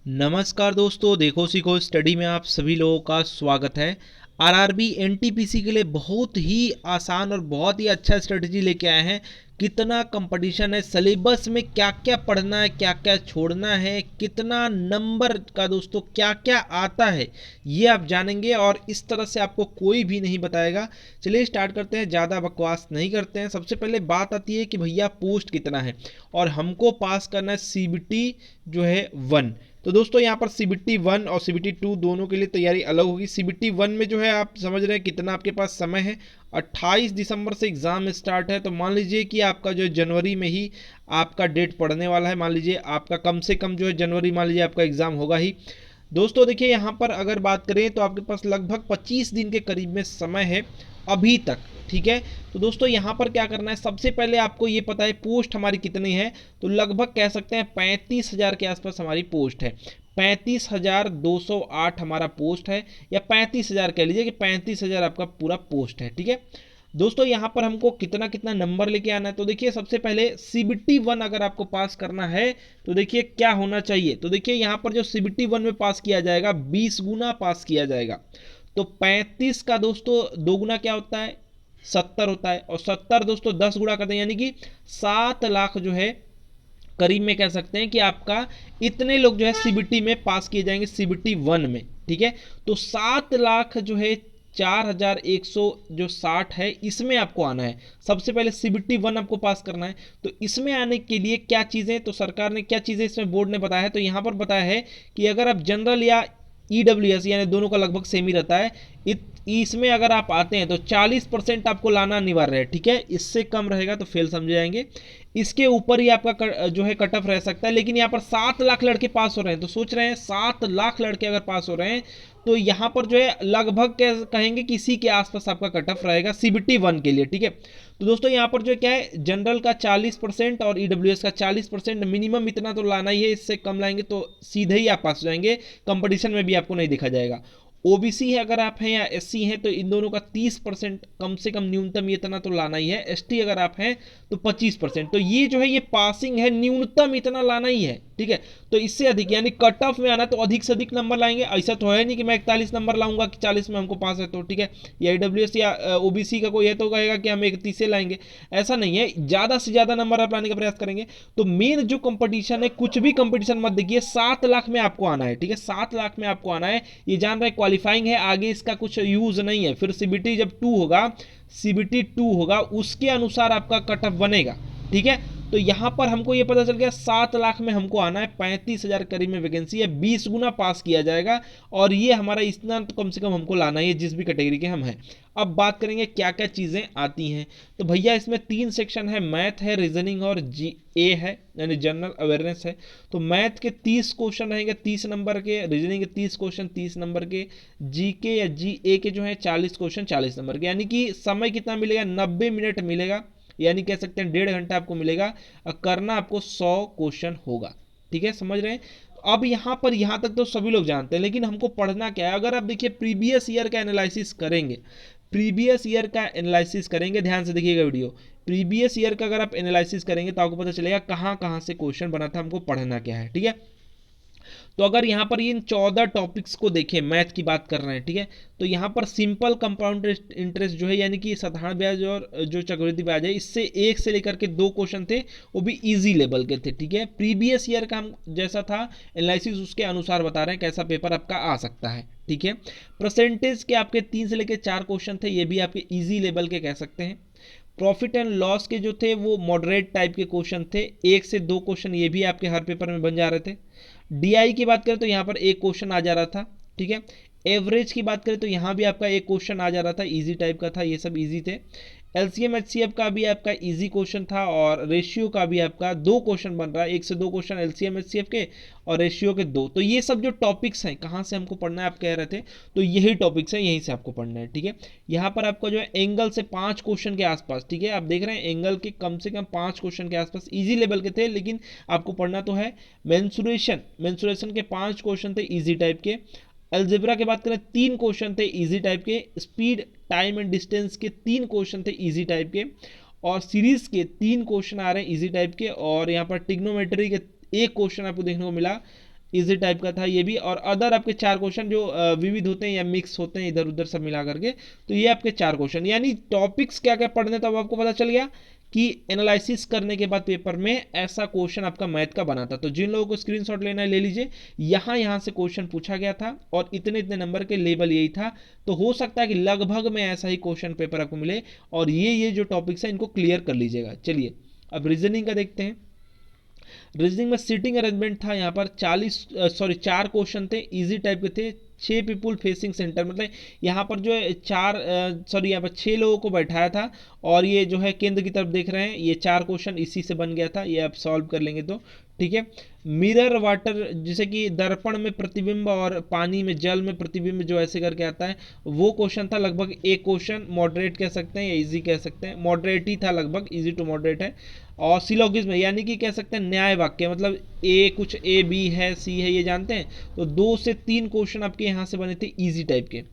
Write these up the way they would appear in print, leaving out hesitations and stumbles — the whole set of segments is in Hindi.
नमस्कार दोस्तों, देखो सीखो स्टडी में आप सभी लोगों का स्वागत है। आरआरबी एनटीपीसी के लिए बहुत ही आसान और बहुत ही अच्छा स्ट्रेटजी लेके आए हैं। कितना कंपटीशन है, सिलेबस में क्या क्या पढ़ना है, क्या क्या छोड़ना है, कितना नंबर का दोस्तों क्या क्या आता है, ये आप जानेंगे और इस तरह से आपको कोई भी नहीं बताएगा। चलिए स्टार्ट करते हैं, ज़्यादा बकवास नहीं करते हैं। सबसे पहले बात आती है कि भैया पोस्ट कितना है और हमको पास करना है सीबीटी जो है 1। तो दोस्तों यहाँ पर सीबीटी 1 और सीबीटी 2 दोनों के लिए तैयारी अलग होगी। सीबीटी 1 में जो है आप समझ रहे हैं कितना आपके पास समय है। 28 दिसंबर से एग्ज़ाम स्टार्ट है, तो मान लीजिए कि आपका जो है जनवरी में ही आपका डेट पड़ने वाला है। मान लीजिए आपका कम से कम जो है जनवरी मान लीजिए आपका एग्ज़ाम होगा ही। दोस्तों देखिए यहाँ पर अगर बात करें तो आपके पास लगभग 25 दिन के करीब में समय है अभी तक। ठीक है, तो दोस्तों यहाँ पर क्या करना है, सबसे पहले आपको ये पता है पोस्ट हमारी कितनी है। तो लगभग कह सकते हैं 35,000 के आसपास हमारी पोस्ट है। 35,208 हमारा पोस्ट है, या 35,000 कह लीजिए कि 35,000 आपका पूरा पोस्ट है। ठीक है दोस्तों, यहाँ पर हमको कितना कितना नंबर लेके आना है। तो देखिए सबसे पहले सीबीटी 1 अगर आपको पास करना है तो देखिए क्या होना चाहिए। तो देखिए यहाँ पर जो सीबीटी 1 में पास किया जाएगा 20 गुना पास किया जाएगा। तो 35 का दोस्तों 2 गुना क्या होता है, 70 होता है। और 70 दोस्तों 10 गुना करते हैं, यानी कि 7 लाख जो है करीब में कह सकते हैं कि आपका इतने लोग जो है सीबीटी में पास किए जाएंगे सीबीटी 1 में। ठीक है, तो 7 लाख जो है 4,100 जो 60 है इसमें आपको आना है। सबसे पहले सीबीटी 1 आपको पास करना है। तो इसमें आने के लिए क्या चीज़ें, तो सरकार ने क्या चीज़ें इसमें बोर्ड ने बताया है, तो यहाँ पर बताया है कि अगर आप जनरल या ईडब्ल्यूएस यानी दोनों का लगभग सेम ही रहता है, इसमें अगर आप आते हैं तो 40% आपको लाना अनिवार्य है। ठीक है, इससे कम रहेगा तो फेल समझे जाएंगे। इसके ऊपर ही आपका जो है कट ऑफ रह सकता है। लेकिन यहाँ पर 7 लाख लड़के पास हो रहे हैं, तो सोच रहे हैं 7 लाख लड़के अगर पास हो रहे हैं तो यहाँ पर जो है लगभग कहेंगे कि इसी के आसपास आपका कट ऑफ रहेगा सीबीटी 1 के लिए। ठीक है, तो दोस्तों यहाँ पर जो क्या है, जनरल का 40% और ईडब्ल्यूएस का 40%, मिनिमम इतना तो लाना ही है। इससे कम लाएंगे तो सीधे ही आप पास हो जाएंगे, कंपटीशन में भी आपको नहीं दिखा जाएगा। ओबीसी है अगर आप हैं या एससी हैं तो इन दोनों का 30% कम से कम न्यूनतम ये इतना तो लाना ही है। एसटी अगर आप हैं तो 25%। तो ये जो है ये पासिंग है, न्यूनतम इतना लाना ही है। ठीक है, तो इससे अधिक यानी कट ऑफ में आना तो अधिक से अधिक नंबर लाएंगे। ऐसा तो है नहीं कि मैं 41 नंबर लाऊंगा कि 40 में हमको पास है। तो ठीक है, या ईडब्ल्यूएस या ओबीसी का कोई है तो कहेगा कि हम 31 से लाएंगे, ऐसा नहीं है। ज़्यादा से ज़्यादा नंबर आप लाने का प्रयास करेंगे। तो मेन जो कंपटीशन है, कुछ भी कंपटीशन मत देखिए, 7 लाख में आपको आना है। ठीक है, 7 लाख में आपको आना है। ये जान रहे क्वालिफाइंग है, आगे इसका कुछ यूज नहीं है। फिर सीबीटी जब 2 होगा, सीबीटी 2 होगा उसके अनुसार आपका कट ऑफ बनेगा। ठीक है, तो यहां पर हमको ये पता चल गया 7 लाख में हमको आना है, 35,000 करीब में वैकेंसी है, 20 गुना पास किया जाएगा। और ये हमारा इतना तो कम से कम हमको लाना है जिस भी कैटेगरी के हम हैं। अब बात करेंगे क्या क्या चीज़ें आती हैं। तो भैया इसमें 3 सेक्शन है, मैथ है, रीजनिंग और जी ए है यानी जनरल अवेयरनेस है। तो मैथ के 30 क्वेश्चन रहेंगे 30 नंबर के, रीजनिंग के 30 क्वेश्चन 30 नंबर के, जी के या जी ए के जो है 40 क्वेश्चन 40 नंबर के। यानी कि समय कितना मिलेगा, 90 मिनट मिलेगा, यानी कह सकते हैं 1.5 घंटा आपको मिलेगा। करना आपको 100 क्वेश्चन होगा। ठीक है, समझ रहे हैं। अब यहाँ पर यहाँ तक तो सभी लोग जानते हैं, लेकिन हमको पढ़ना क्या है। अगर आप देखिए प्रीवियस ईयर का एनालिसिस करेंगे, प्रीवियस ईयर का एनालिसिस करेंगे, ध्यान से देखिएगा वीडियो। प्रीवियस ईयर का अगर आप एनालिसिस करेंगे तो आपको पता चलेगा कहाँ कहाँ से क्वेश्चन बना था, हमको पढ़ना क्या है। ठीक है, तो अगर यहाँ पर इन 14 टॉपिक्स को देखें, मैथ की बात कर रहे हैं। ठीक है, तो यहाँ पर सिंपल कंपाउंड इंटरेस्ट जो है यानी कि साधारण ब्याज और जो चक्रवृद्धि ब्याज है, इससे 1 से लेकर के 2 क्वेश्चन थे, वो भी इजी लेवल के थे। ठीक है, प्रीवियस ईयर का हम जैसा था एनालिसिस उसके अनुसार बता रहे हैं कैसा पेपर आपका आ सकता है। ठीक है, परसेंटेज के आपके 3 से लेकर 4 क्वेश्चन थे, ये भी आपके ईजी लेवल के कह सकते हैं। प्रॉफिट एंड लॉस के जो थे वो मॉडरेट टाइप के क्वेश्चन थे, 1 से 2 क्वेश्चन ये भी आपके हर पेपर में बन जा रहे थे। डीआई की बात करें तो यहाँ पर एक क्वेश्चन आ जा रहा था। ठीक है, एवरेज की बात करें तो यहाँ भी आपका एक क्वेश्चन आ जा रहा था, इजी टाइप का था, ये सब इजी थे। एलसीएम एचसीएफ का भी आपका इजी क्वेश्चन था, और रेशियो का भी आपका 2 क्वेश्चन बन रहा है, 1 से 2 क्वेश्चन एलसीएम एचसीएफ के और रेशियो के 2। तो ये सब जो टॉपिक्स हैं कहाँ से हमको पढ़ना है आप कह रहे थे, तो यही टॉपिक्स हैं, यहीं से आपको पढ़ना है। ठीक है, यहाँ पर आपका जो है एंगल से 5 क्वेश्चन के आसपास, ठीक है, आप देख रहे हैं एंगल के कम से कम 5 क्वेश्चन के आसपास इजी लेवल के थे, लेकिन आपको पढ़ना तो है। मेंसुरेशन के 5 क्वेश्चन थे इजी टाइप के। अलजेब्रा की बात करें 3 क्वेश्चन थे इजी टाइप के। स्पीड टाइम एंड डिस्टेंस के 3 क्वेश्चन थे इजी टाइप के, और सीरीज के 3 क्वेश्चन आ रहे हैं इजी टाइप के। और यहाँ पर टिग्नोमेट्री के एक क्वेश्चन आपको देखने को मिला इजी टाइप का था ये भी। और अदर आपके 4 क्वेश्चन जो विविध होते हैं या मिक्स होते हैं इधर उधर सब मिला करके, तो ये आपके 4 क्वेश्चन। यानी टॉपिक्स क्या क्या पढ़ने, तो अब आपको पता चल गया कि एनालिसिस करने के बाद पेपर में ऐसा क्वेश्चन आपका मैथ का बना था। तो जिन लोगों को स्क्रीनशॉट लेना है ले लीजिए, यहाँ से क्वेश्चन पूछा गया था और इतने इतने नंबर के लेवल यही था। तो हो सकता है कि लगभग में ऐसा ही क्वेश्चन पेपर आपको मिले, और ये जो टॉपिक्स है इनको क्लियर कर लीजिएगा। चलिए अब रीजनिंग का देखते हैं। रीजनिंग में सीटिंग अरेंजमेंट था, यहाँ पर 4 क्वेश्चन थे, इजी टाइप के थे। 6 पीपुल फेसिंग सेंटर, मतलब यहाँ पर जो है यहाँ पर 6 लोगों को बैठाया था, और ये जो है केंद्र की तरफ देख रहे हैं। ये 4 क्वेश्चन इसी से बन गया था, ये आप सॉल्व कर लेंगे तो ठीक है। मिरर वाटर, जैसे कि दर्पण में प्रतिबिंब और पानी में जल में प्रतिबिंब जो ऐसे करके आता है, वो क्वेश्चन था। लगभग एक क्वेश्चन मॉडरेट कह सकते हैं या इजी कह सकते हैं, मॉडरेट ही था लगभग, इजी टू मॉडरेट है। और सिलोगिज्म यानी कि कह सकते हैं न्याय वाक्य, मतलब कुछ ए बी है सी है ये जानते हैं। तो 2 से 3 क्वेश्चन आपके यहाँ से बने थे इजी टाइप के।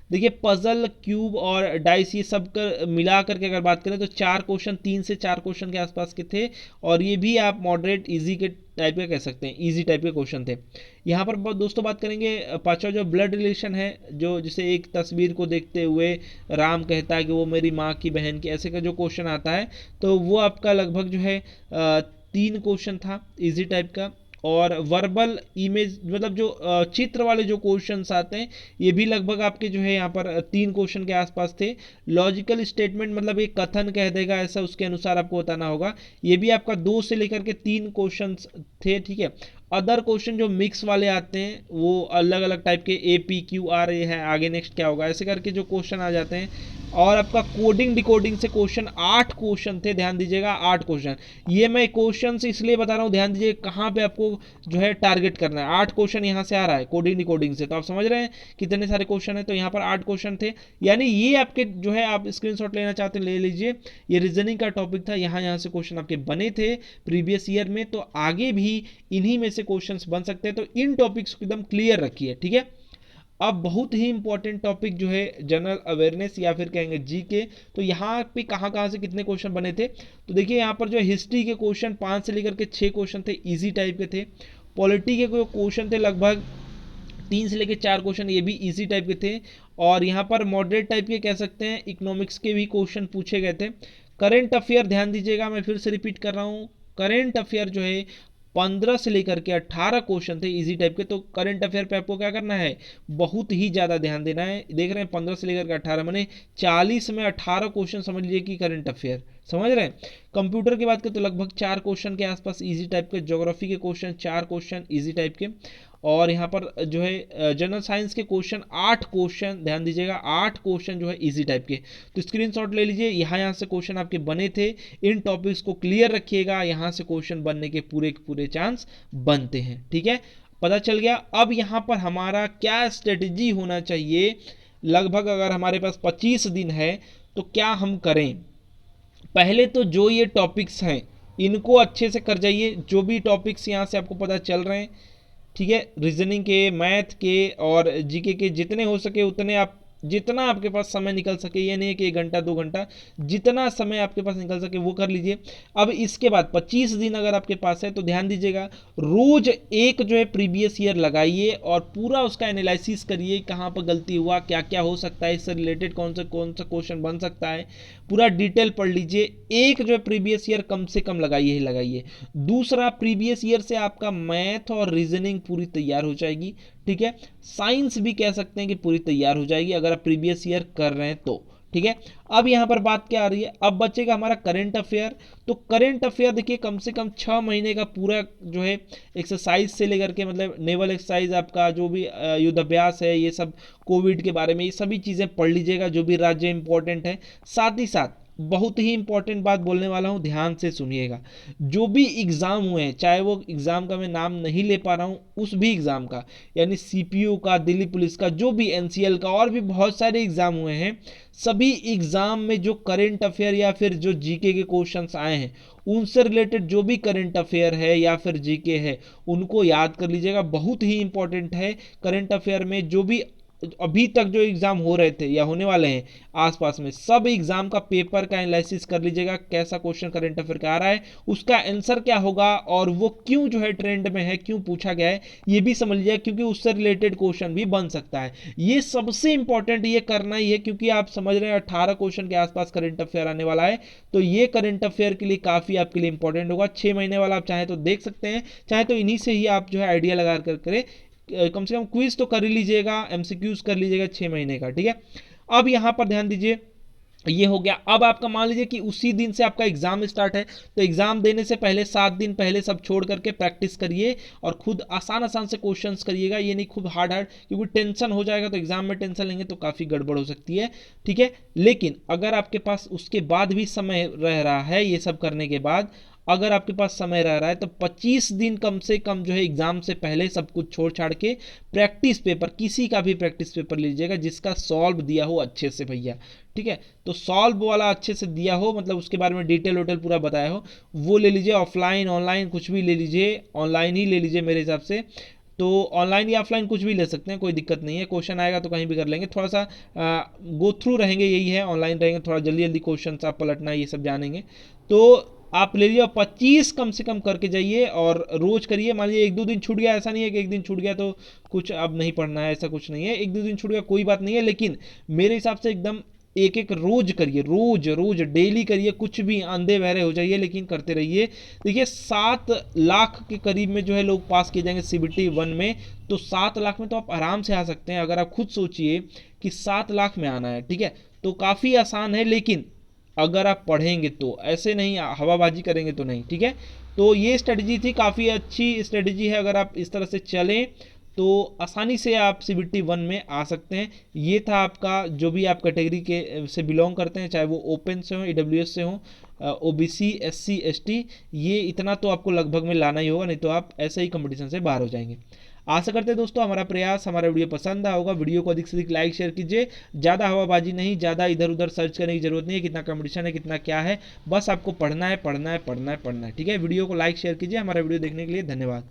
देखिए पजल, क्यूब और डाइस ये सब कर मिला करके अगर बात करें तो 4 क्वेश्चन, 3 से 4 क्वेश्चन के आसपास के थे, और ये भी आप मॉडरेट इजी के टाइप के कह सकते हैं, इजी टाइप के क्वेश्चन थे। यहाँ पर दोस्तों बात करेंगे पांचवा जो ब्लड रिलेशन है, जो जैसे एक तस्वीर को देखते हुए राम कहता है कि वो मेरी माँ की बहन की, ऐसे का जो क्वेश्चन आता है, तो वो आपका लगभग जो है 3 क्वेश्चन था इजी टाइप का। और वर्बल इमेज, मतलब जो चित्र वाले जो क्वेश्चंस आते हैं, ये भी लगभग आपके जो है यहाँ पर 3 क्वेश्चन के आसपास थे। लॉजिकल स्टेटमेंट, मतलब एक कथन कह देगा ऐसा, उसके अनुसार आपको बताना होगा, ये भी आपका 2 से लेकर के 3 क्वेश्चंस थे, ठीक है। अदर क्वेश्चन जो मिक्स वाले आते हैं वो अलग अलग टाइप के, A P Q R A है, आगे नेक्स्ट क्या होगा, ऐसे करके जो क्वेश्चन आ जाते हैं। और आपका कोडिंग डिकोडिंग से क्वेश्चन 8 क्वेश्चन थे, ध्यान दीजिएगा 8 क्वेश्चन। ये मैं क्वेश्चन से इसलिए बता रहा हूँ, ध्यान दीजिए कहाँ पे आपको जो है टारगेट करना है। 8 क्वेश्चन यहाँ से आ रहा है कोडिंग डिकोडिंग से, तो आप समझ रहे हैं कितने सारे क्वेश्चन है। तो यहाँ पर 8 क्वेश्चन थे, यानी ये आपके जो है, आप स्क्रीनशॉट लेना चाहते हैं ले लीजिए। ये रीजनिंग का टॉपिक था, यहाँ से क्वेश्चन आपके बने थे प्रीवियस ईयर में, तो आगे भी इन्हीं में से क्वेश्चन बन सकते हैं। तो इन टॉपिक्स को एकदम क्लियर रखिए, ठीक है। अब बहुत ही इंपॉर्टेंट टॉपिक जो है जनरल अवेयरनेस या फिर कहेंगे जीके। तो यहाँ पे कहाँ से कितने क्वेश्चन बने थे, तो देखिए यहाँ पर जो हिस्ट्री के क्वेश्चन 5 से लेकर के 6 क्वेश्चन थे, इजी टाइप के थे। पॉलिटी के क्वेश्चन थे लगभग 3 से लेकर 4 क्वेश्चन, ये भी इजी टाइप के थे। और यहाँ पर मॉडरेट टाइप के कह सकते हैं, इकोनॉमिक्स के भी क्वेश्चन पूछे गए थे। करेंट अफेयर ध्यान दीजिएगा, मैं फिर से रिपीट कर रहा हूँ, करेंट अफेयर जो है 15 से लेकर के 18 क्वेश्चन थे इजी टाइप के। तो करंट अफेयर पे आपको क्या करना है, बहुत ही ज़्यादा ध्यान देना है। देख रहे हैं 15 से लेकर के 18, मैंने 40 में 18 क्वेश्चन समझ लीजिए कि करंट अफेयर, समझ रहे हैं। कंप्यूटर की बात करें तो लगभग 4 क्वेश्चन के आसपास इजी टाइप के, ज्योग्राफी के क्वेश्चन 4 क्वेश्चन इजी टाइप के। और यहाँ पर जो है जनरल साइंस के क्वेश्चन 8 क्वेश्चन, ध्यान दीजिएगा 8 क्वेश्चन जो है इजी टाइप के। तो स्क्रीनशॉट ले लीजिए, यहाँ से क्वेश्चन आपके बने थे। इन टॉपिक्स को क्लियर रखिएगा, यहाँ से क्वेश्चन बनने के पूरे चांस बनते हैं, ठीक है। पता चल गया। अब यहाँ पर हमारा क्या स्ट्रेटेजी होना चाहिए, लगभग अगर हमारे पास 25 दिन है तो क्या हम करें। पहले तो जो ये टॉपिक्स हैं इनको अच्छे से कर जाइए, जो भी टॉपिक्स यहाँ से आपको पता चल रहे हैं, ठीक है। रीजनिंग के, मैथ के और जीके के जितने हो सके उतने आप, जितना आपके पास समय निकल सके, ये नहीं है कि 1 घंटा 2 घंटा, जितना समय आपके पास निकल सके वो कर लीजिए। अब इसके बाद 25 दिन अगर आपके पास है तो ध्यान दीजिएगा, रोज एक जो है प्रीवियस ईयर लगाइए और पूरा उसका एनालिसिस करिए, कहाँ पर गलती हुआ, क्या क्या हो सकता है, इससे रिलेटेड कौन सा क्वेश्चन बन सकता है, पूरा डिटेल पढ़ लीजिए। एक जो है प्रीवियस ईयर कम से कम लगाइए ही लगाइए। दूसरा, प्रीवियस ईयर से आपका मैथ और रीजनिंग पूरी तैयार हो जाएगी, ठीक है। साइंस भी कह सकते हैं कि पूरी तैयार हो जाएगी अगर आप प्रीवियस ईयर कर रहे हैं तो, ठीक है। अब यहाँ पर बात क्या आ रही है, अब बचेगा हमारा करंट अफेयर। तो करंट अफेयर देखिए कम से कम 6 महीने का पूरा जो है एक्सरसाइज से लेकर के, मतलब नेवल एक्सरसाइज, आपका जो भी युद्धाभ्यास है, ये सब कोविड के बारे में, ये सभी चीज़ें पढ़ लीजिएगा, जो भी राज्य इंपॉर्टेंट है। साथ ही साथ बहुत ही इंपॉर्टेंट बात बोलने वाला हूं, ध्यान से सुनिएगा। जो भी एग्जाम हुए हैं, चाहे वो एग्जाम का मैं नाम नहीं ले पा रहा हूं, उस भी एग्जाम का, यानी सीपीयू का, दिल्ली पुलिस का, जो भी एनसीएल का, और भी बहुत सारे एग्जाम हुए हैं, सभी एग्जाम में जो करंट अफेयर या फिर जो जीके के क्वेश्चंस आए हैं, उनसे रिलेटेड जो भी करंट अफेयर है या फिर जीके है, उनको याद कर लीजिएगा। बहुत ही इंपॉर्टेंट है करंट अफेयर में जो भी अभी तक जो एग्जाम हो रहे थे या होने वाले हैं आसपास में, सब एग्जाम का पेपर का एनालिसिस कर लीजिएगा, कैसा क्वेश्चन करंट अफेयर का आ रहा है, उसका आंसर क्या होगा और वो क्यों जो है ट्रेंड में है, क्यों पूछा गया है, ये भी समझ लीजिएगा, क्योंकि उससे रिलेटेड क्वेश्चन भी बन सकता है। ये सबसे इंपॉर्टेंट ये करना ही है, क्योंकि आप समझ रहे हैं 18 क्वेश्चन के आसपास करंट अफेयर आने वाला है, तो ये करंट अफेयर के लिए काफी आपके लिए इंपॉर्टेंट होगा। 6 महीने वाला आप चाहे तो देख सकते हैं, चाहे तो इन्हीं से ही आप जो है आइडिया लगा कर करें, कम से कम क्विज तो कर ही लीजिएगा, एमसीक्यूज कर लीजिएगा 6 महीने का, ठीक है। अब यहां पर ध्यान दीजिए, ये हो गया। अब आपका मान लीजिए कि उसी दिन से आपका एग्जाम स्टार्ट है, तो एग्जाम देने से पहले 7 दिन पहले सब छोड़ करके प्रैक्टिस करिए और खुद आसान आसान से क्वेश्चंस करिएगा, ये नहीं खूब हार्ड हार्ड, क्योंकि टेंशन हो जाएगा तो एग्जाम में टेंशन लेंगे तो काफ़ी गड़बड़ हो सकती है, ठीक है। लेकिन अगर आपके पास उसके बाद भी समय रह रहा है, ये सब करने के बाद अगर आपके पास समय रह रहा है, तो 25 दिन कम से कम जो है एग्जाम से पहले सब कुछ छोड़ छाड़ के प्रैक्टिस पेपर, किसी का भी प्रैक्टिस पेपर लीजिएगा जिसका सॉल्व दिया हो अच्छे से भैया, ठीक है। तो सॉल्व वाला अच्छे से दिया हो, मतलब उसके बारे में डिटेल वोटेल पूरा बताया हो, वो ले लीजिए। ऑफलाइन ऑनलाइन कुछ भी ले लीजिए, ऑनलाइन ही ले लीजिए मेरे हिसाब से, तो ऑनलाइन या ऑफलाइन कुछ भी ले सकते हैं, कोई दिक्कत नहीं है, क्वेश्चन आएगा तो कहीं भी कर लेंगे, थोड़ा सा गो थ्रू रहेंगे, यही है। ऑनलाइन रहेंगे थोड़ा जल्दी जल्दी क्वेश्चन आप पलटना ये सब जानेंगे, तो आप ले लीजिए 25 कम से कम करके जाइए और रोज करिए। मान लीजिए 1-2 दिन छूट गया, ऐसा नहीं है कि एक दिन छूट गया तो कुछ अब नहीं पढ़ना है, ऐसा कुछ नहीं है। 1-2 दिन छूट गया कोई बात नहीं है, लेकिन मेरे हिसाब से एकदम एक एक रोज करिए, रोज रोज डेली करिए, कुछ भी अंधे बहरे हो जाइए लेकिन करते रहिए। देखिए 7 लाख के करीब में जो है लोग पास किए जाएंगे CBT 1 में, तो 7 लाख में तो आप आराम से आ सकते हैं। अगर आप खुद सोचिए कि 7 लाख में आना है, ठीक है, तो काफ़ी आसान है, लेकिन अगर आप पढ़ेंगे तो, ऐसे नहीं हवाबाजी करेंगे तो नहीं, ठीक है। तो ये स्ट्रेटजी थी, काफ़ी अच्छी स्ट्रेटजी है, अगर आप इस तरह से चलें तो आसानी से आप CBT 1 में आ सकते हैं। ये था आपका, जो भी आप कैटेगरी के से बिलोंग करते हैं, चाहे वो ओपन से हो, EWS से हो, OBC SC ST, ये इतना तो आपको लगभग में लाना ही होगा, नहीं तो आप ऐसे ही कंपटीशन से बाहर हो जाएंगे। आशा करते हैं दोस्तों हमारा प्रयास, हमारा वीडियो पसंद आया होगा। वीडियो को अधिक से अधिक लाइक शेयर कीजिए, ज़्यादा हवाबाजी नहीं, ज़्यादा इधर उधर सर्च करने की जरूरत नहीं है, कितना कंपटीशन है कितना क्या है, बस आपको पढ़ना है पढ़ना है पढ़ना है पढ़ना है, ठीक है। वीडियो को लाइक शेयर कीजिए। हमारा वीडियो देखने के लिए धन्यवाद।